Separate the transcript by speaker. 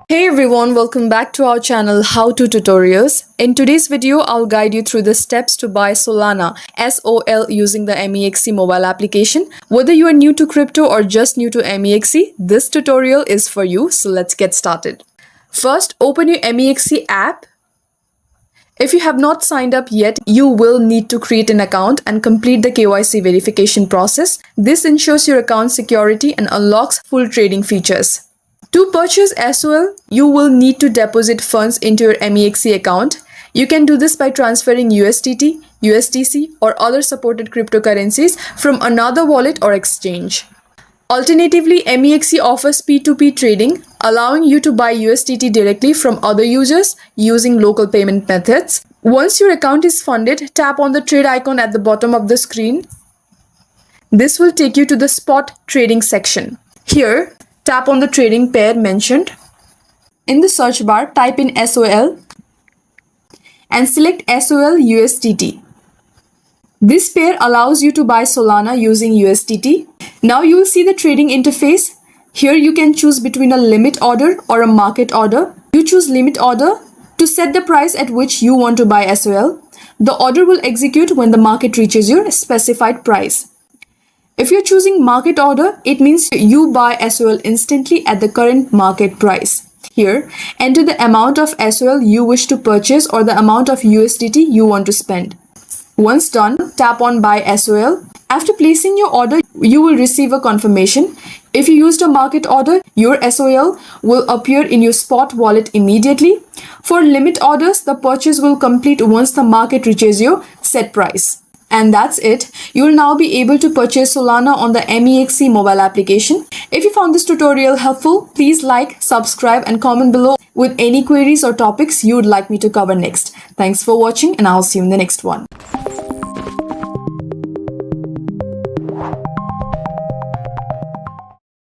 Speaker 1: Hey everyone, welcome back to our channel How to Tutorials. In today's video, I'll guide you through the steps to buy Solana SOL using the MEXC mobile application. Whether you are new to crypto or just new to MEXC, this tutorial is for you, so let's get started. First, open your MEXC app. If you have not signed up yet, you will need to create an account and complete the KYC verification process. This ensures your account security and unlocks full trading features. To purchase SOL, you will need to deposit funds into your MEXC account. You can do this by transferring USDT, USDC, or other supported cryptocurrencies from another wallet or exchange. Alternatively, MEXC offers P2P trading, allowing you to buy USDT directly from other users using local payment methods. Once your account is funded, tap on the trade icon at the bottom of the screen. This will take you to the spot trading section. Here, tap on the trading pair mentioned. In the search bar, type in SOL and select SOL USDT. This pair allows you to buy Solana using USDT. Now you will see the trading interface. Here you can choose between a limit order or a market order. You choose limit order to set the price at which you want to buy SOL. The order will execute when the market reaches your specified price. If you're choosing market order, it means you buy SOL instantly at the current market price. Here, enter the amount of SOL you wish to purchase or the amount of USDT you want to spend. Once done, tap on Buy SOL. After placing your order, you will receive a confirmation. If you used a market order, your SOL will appear in your spot wallet immediately. For limit orders, the purchase will complete once the market reaches your set price. And that's it. You will now be able to purchase Solana on the MEXC mobile application. If you found this tutorial helpful, please like, subscribe, and comment below with any queries or topics you would like me to cover next. Thanks for watching, and I'll see you in the next one.